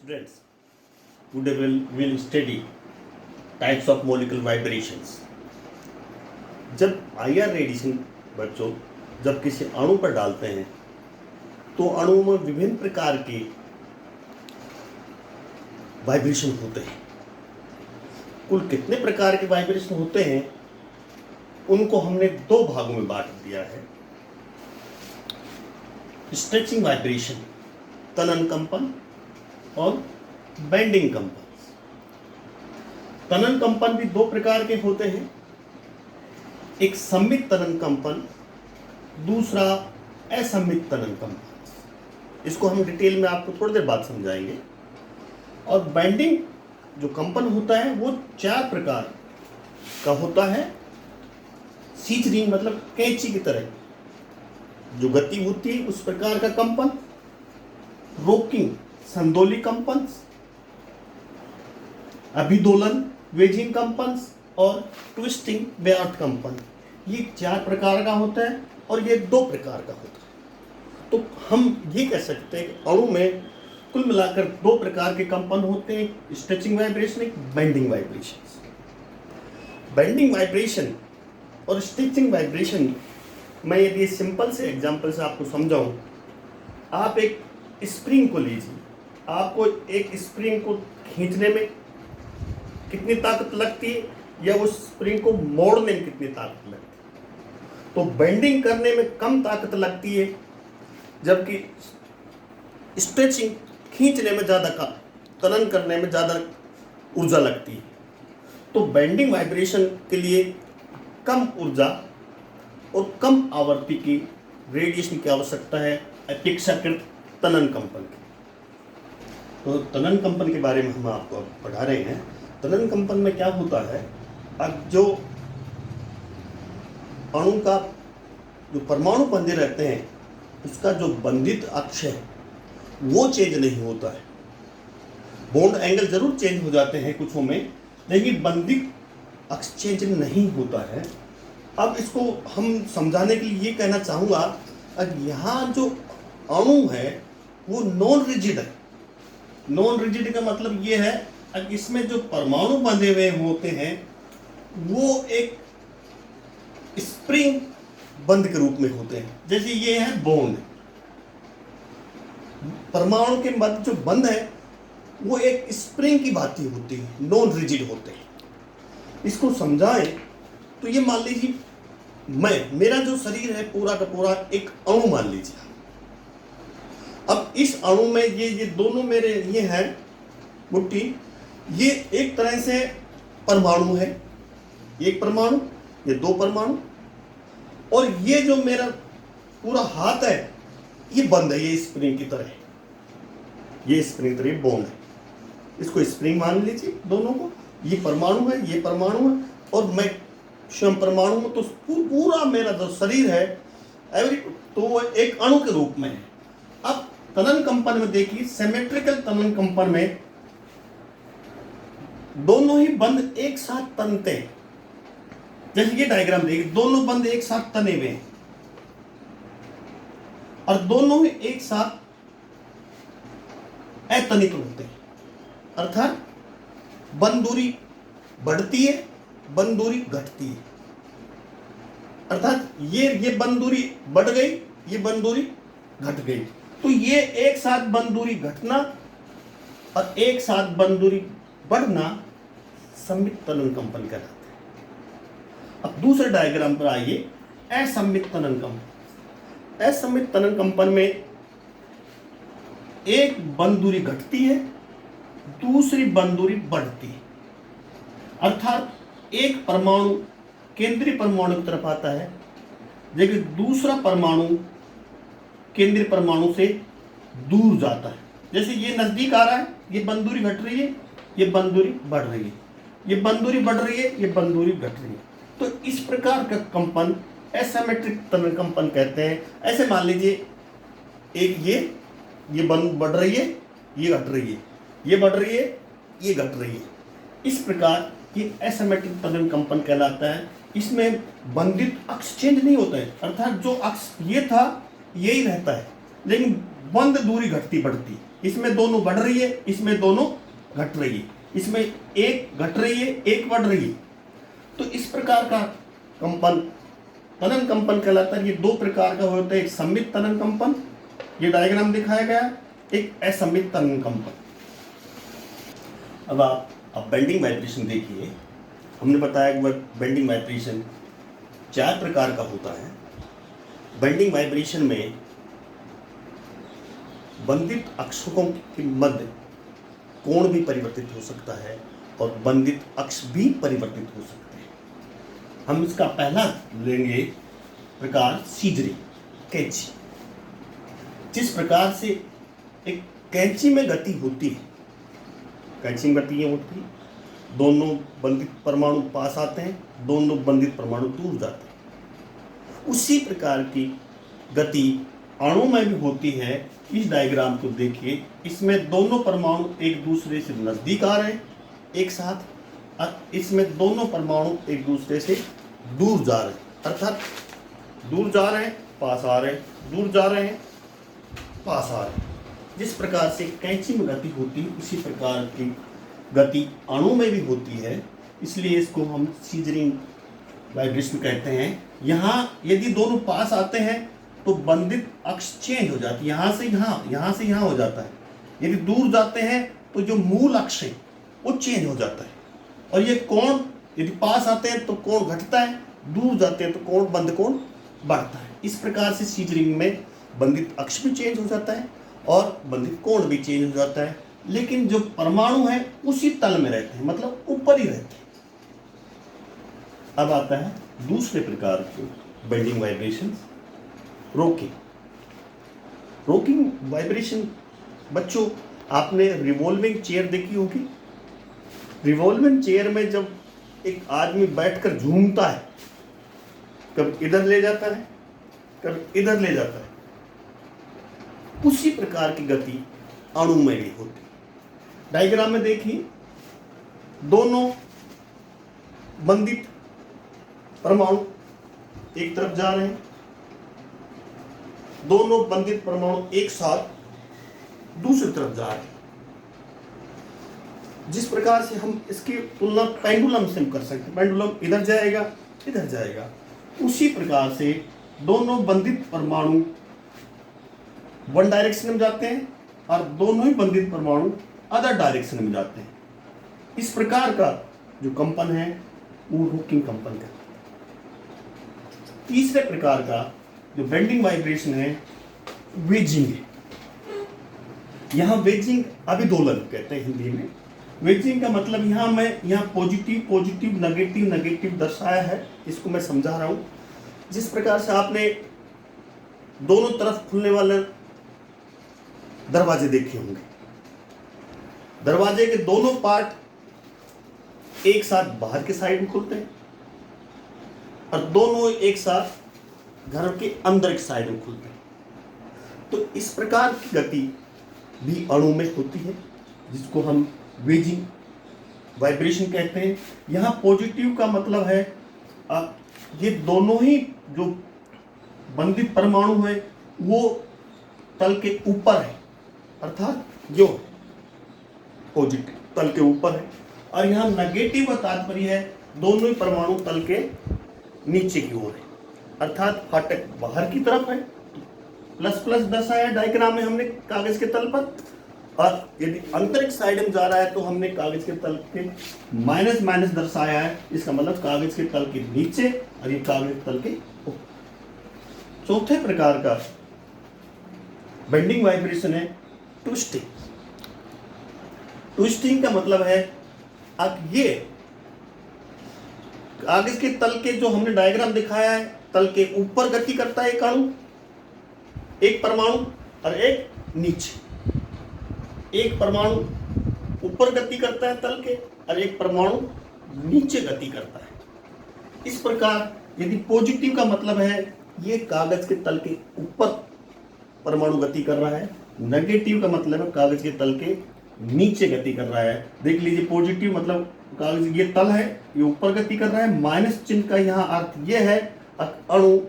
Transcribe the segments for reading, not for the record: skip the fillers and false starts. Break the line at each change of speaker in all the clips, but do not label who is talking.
Students, today we'll study types of molecular vibrations. जब IR radiation बच्चों जब किसी अणु पर डालते हैं तो अणु में विभिन्न प्रकार के वाइब्रेशन होते हैं। कुल कितने प्रकार के वाइब्रेशन होते हैं उनको हमने दो भागों में बांट दिया है। स्ट्रेचिंग वाइब्रेशन तनन कंपन और बेंडिंग कंपन। तनन कंपन भी दो प्रकार के होते हैं, एक सम्मित तनन कंपन, दूसरा असम्मित तनन कंपन। इसको हम डिटेल में आपको थोड़ी देर बाद समझाएंगे। और बेंडिंग जो कंपन होता है वो चार प्रकार का होता है। सीजरिंग मतलब कैंची की तरह जो गति होती है उस प्रकार का कंपन, रोकिंग संदोली कंपन, अभिदोलन वेजिंग कंपन और ट्विस्टिंग व्यार्थ कंपन। ये चार प्रकार का होता है और ये दो प्रकार का होता है। तो हम ये कह सकते हैं कि अणु में कुल मिलाकर दो प्रकार के कंपन होते हैं, स्ट्रेचिंग वाइब्रेशन, एक बेंडिंग वाइब्रेशन। बेंडिंग वाइब्रेशन और स्ट्रेचिंग वाइब्रेशन मैं यदि सिंपल से एग्जांपल से आपको समझाऊं, आप एक स्प्रिंग को लीजिए, आपको एक स्प्रिंग को खींचने में कितनी ताकत लगती है या उस स्प्रिंग को मोड़ने में कितनी ताकत लगती है। तो बेंडिंग करने में कम ताकत लगती है जबकि स्ट्रेचिंग खींचने में ज़्यादा का तनन करने में ज़्यादा ऊर्जा लगती है। तो बेंडिंग वाइब्रेशन के लिए कम ऊर्जा और कम आवृत्ति की रेडिएशन की आवश्यकता है अपेक्षाकृत तनन कंपन की। तो तनन कंपन के बारे में हम आपको पढ़ा रहे हैं। तनन कंपन में क्या होता है, अब जो अणु का जो परमाणु बंधे रहते हैं उसका जो बंधित अक्ष है वो चेंज नहीं होता है। बॉन्ड एंगल जरूर चेंज हो जाते हैं कुछों में, लेकिन बंधित अक्ष चेंज नहीं होता है। अब इसको हम समझाने के लिए ये कहना चाहूँगा, अब यहाँ जो अणु है वो नॉन रिजिड है। नॉन रिजिड का मतलब ये है अब इसमें जो परमाणु बंधे हुए होते हैं वो एक स्प्रिंग बंध के रूप में होते हैं। जैसे ये है बॉन्ड, परमाणु के मध्य जो बंध है वो एक स्प्रिंग की भांति होती है, नॉन रिजिड होते हैं। इसको समझाएं तो ये मान लीजिए मेरा जो शरीर है पूरा का पूरा एक अणु मान लीजिए। अब इस अणु में ये दोनों मेरे ये हैं मुट्ठी, ये एक तरह से परमाणु है, एक परमाणु, ये दो परमाणु, और ये जो मेरा पूरा हाथ है ये बंद है, ये स्प्रिंग की तरह, ये स्प्रिंग तरह बॉन्ड है। इसको स्प्रिंग मान लीजिए दोनों को। ये परमाणु है, ये परमाणु है, और मैं स्वयं परमाणु हूं। तो पूरा मेरा जो शरीर है तो वो एक अणु के रूप में है। अब तनन कंपन में देखिए, सिमेट्रिकल तनन कंपन में दोनों ही बंध एक साथ तनते हैं। जैसे ये डायग्राम देखिए, दोनों बंध एक साथ तने हुए हैं और दोनों ही एक साथ अतनित होते हैं, अर्थात बंध दूरी बढ़ती है, बंध दूरी घटती है। अर्थात ये बंध दूरी बढ़ गई, ये बंध दूरी घट गई। तो ये एक साथ बंध दूरी घटना और एक साथ बंध दूरी बढ़ना सम्मित तनन कंपन कहलाता है। अब दूसरे डायग्राम पर आइए, असम्मित तनन कंपन। असम्मित तनन कंपन में एक बंध दूरी घटती है, दूसरी बंध दूरी बढ़ती है। अर्थात एक परमाणु केंद्रीय परमाणु की तरफ आता है, लेकिन दूसरा परमाणु केंद्रीय परमाणु से दूर जाता है। जैसे ये नजदीक आ रहा है, ये बंध दूरी घट रही है, ये बंध दूरी बढ़ रही है, ये बंध दूरी बढ़ रही है, ये बंध दूरी घट रही है। तो इस प्रकार का कंपन एसिमेट्रिक तनन कंपन कहते हैं। ऐसे मान लीजिए एक ये बंध बढ़ रही है, ये घट रही है, ये बढ़ रही है, ये घट रही है। इस प्रकार ये एसिमेट्रिक तनन कंपन कहलाता है। इसमें बंधित अक्ष चेंज नहीं होता है, अर्थात जो अक्ष ये था यही रहता है, लेकिन बंध दूरी घटती बढ़ती। इसमें दोनों बढ़ रही है, इसमें दोनों घट रही है, इसमें एक घट रही है, एक बढ़ रही है। तो इस प्रकार का कंपन तनन कंपन कहलाता है। ये दो प्रकार का होता है, एक सममित तनन कंपन, ये डायग्राम दिखाया गया, एक असममित तनन कंपन। अब आप बेंडिंग वाइब्रेशन देखिए। हमने बताया कि बेंडिंग वाइब्रेशन 4 प्रकार का होता है। बेंडिंग वाइब्रेशन में बंधित अक्षों के मध्य कोण भी परिवर्तित हो सकता है और बंधित अक्ष भी परिवर्तित हो सकते हैं। हम इसका पहला लेंगे प्रकार सीजरी, कैंची। जिस प्रकार से एक कैंची में गति होती है, कैंची में गति होती है, दोनों बंधित परमाणु पास आते हैं, दोनों बंधित परमाणु दूर जाते हैं। उसी प्रकार की गति अणु में भी होती है। इस डायग्राम को देखिए, इसमें दोनों परमाणु एक दूसरे से नजदीक आ रहे हैं एक साथ, और इसमें दोनों परमाणु एक दूसरे से दूर जा रहे हैं, अर्थात दूर जा रहे हैं, पास आ रहे हैं, दूर जा रहे हैं, पास आ रहे हैं। जिस प्रकार से कैंची में गति होती है, उसी प्रकार की गति अणु में भी होती है, इसलिए इसको हम सीजरिंग वाइब्रेशन कहते हैं। यहाँ यदि दोनों पास आते हैं तो बंधित अक्ष चेंज हो जाती है, यहाँ से यहाँ हो जाता है। यदि दूर जाते हैं तो जो मूल अक्ष है वो चेंज हो जाता है। और ये कोण यदि पास आते हैं तो कोण घटता है, दूर जाते हैं तो कोण बंध कोण बढ़ता है। इस प्रकार से सीजरिंग में बंधित अक्ष भी चेंज हो जाता है और बंधित कोण भी चेंज हो जाता है, लेकिन जो परमाणु है उसी तल में रहते हैं, मतलब ऊपर ही रहते हैं। अब आता है दूसरे प्रकार के bending vibration, rocking. Rocking vibration बच्चों, आपने रिवॉल्विंग चेयर देखी होगी। रिवॉल्विंग चेयर में जब एक आदमी बैठकर झूमता है, कभी इधर ले जाता है, कभी इधर ले जाता है, उसी प्रकार की गति अणु में भी होती है। डायग्राम में देखिए, दोनों बंधित परमाणु एक तरफ जा रहे हैं, दोनों बंधित परमाणु एक साथ दूसरी तरफ जा रहे हैं। जिस प्रकार से हम इसकी तुलना पेंडुलम से कर सकते हैं, पेंडुलम इधर जाएगा, इधर जाएगा, उसी प्रकार से दोनों बंधित परमाणु वन डायरेक्शन में जाते हैं और दोनों ही बंधित परमाणु अदर डायरेक्शन में जाते हैं। इस प्रकार का जो कंपन है वो रोकिंग कंपन का। तीसरे प्रकार का जो बेंडिंग वाइब्रेशन है, वेजिंग है। यहाँ वेजिंग अभिदोलन कहते हैं हिंदी में। वेजिंग का मतलब यहाँ पॉजिटिव पॉजिटिव, नेगेटिव नेगेटिव दर्शाया है, इसको मैं समझा रहा हूँ। जिस प्रकार से आपने दोनों तरफ खुलने वाले दरवाजे देखे होंगे, दरवाजे के दोनों पार्ट एक साथ बाहर के साइड में खुलते हैं और दोनों एक साथ घर के अंदर के साइड में खुलते हैं। तो इस प्रकार की गति भी अणु में होती है, जिसको हम वेजिंग वाइब्रेशन कहते हैं। यहाँ पॉजिटिव का मतलब है ये दोनों ही जो बंधित परमाणु है वो तल के ऊपर है, अर्थात जो पॉजिटिव तल के ऊपर है। और यहाँ नेगेटिव का तात्पर्य है दोनों ही परमाणु तल के नीचे की ओर है, अर्थात फाटक बाहर की तरफ है। प्लस प्लस दर्शाया डायग्राम में हमने कागज के तल पर, और यदि अंतरिक्ष साइड में जा रहा है तो हमने कागज के तल के माइनस माइनस दर्शाया है। इसका मतलब कागज के तल के नीचे और ये कागज के तल के ऊपर। चौथे प्रकार का बेंडिंग वाइब्रेशन है ट्विस्टिंग। ट्विस्टिंग का मतलब है अब ये कागज के तल के जो हमने डायग्राम दिखाया है, तल के ऊपर गति करता है एक अणु, एक परमाणु, और एक नीचे। एक परमाणु ऊपर गति करता है तल के और एक परमाणु नीचे गति करता है। इस प्रकार यदि पॉजिटिव का मतलब है ये कागज के तल के ऊपर परमाणु गति कर रहा है, नेगेटिव का मतलब है कागज के तल के नीचे गति कर रहा है। देख लीजिए, पॉजिटिव मतलब कागज ये तल है, ये ऊपर गति कर रहा है। माइनस चिन्ह का यहाँ अर्थ ये है अणु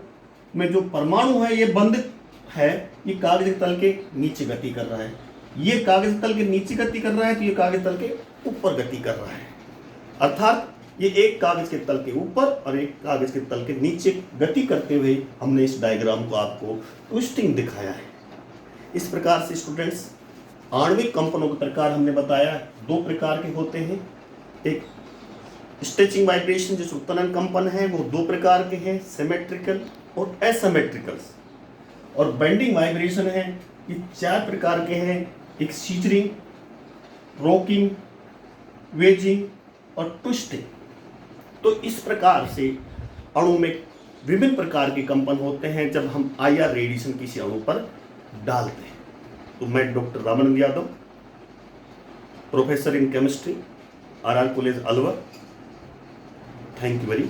में जो परमाणु है ये बंधित है, ये कागज के तल के नीचे गति कर रहा है। ये कागज तल के नीचे गति कर रहा है तो ये कागज तल के ऊपर गति कर रहा है, अर्थात ये एक कागज के तल के ऊपर और एक कागज के तल के नीचे गति करते हुए हमने इस डायग्राम को आपको ट्विस्टिंग दिखाया है। इस प्रकार से स्टूडेंट्स आणविक कंपनों के प्रकार हमने बताया 2 प्रकार के होते हैं। एक स्ट्रेचिंग वाइब्रेशन जो उत्तोलन कंपन है वो 2 प्रकार के हैं, सिमेट्रिकल और एसिमेट्रिकल। और बेंडिंग वाइब्रेशन है ये 4 प्रकार के हैं, एक सीजरिंग, रॉकिंग, वेजिंग और ट्विस्टिंग। तो इस प्रकार से अणु में विभिन्न प्रकार के कंपन होते हैं जब हम IR रेडिएशन किसी अणु पर डालते हैं। तो मैं doctor Ramanand Yadav, professor in chemistry, RR college Alwar, thank you very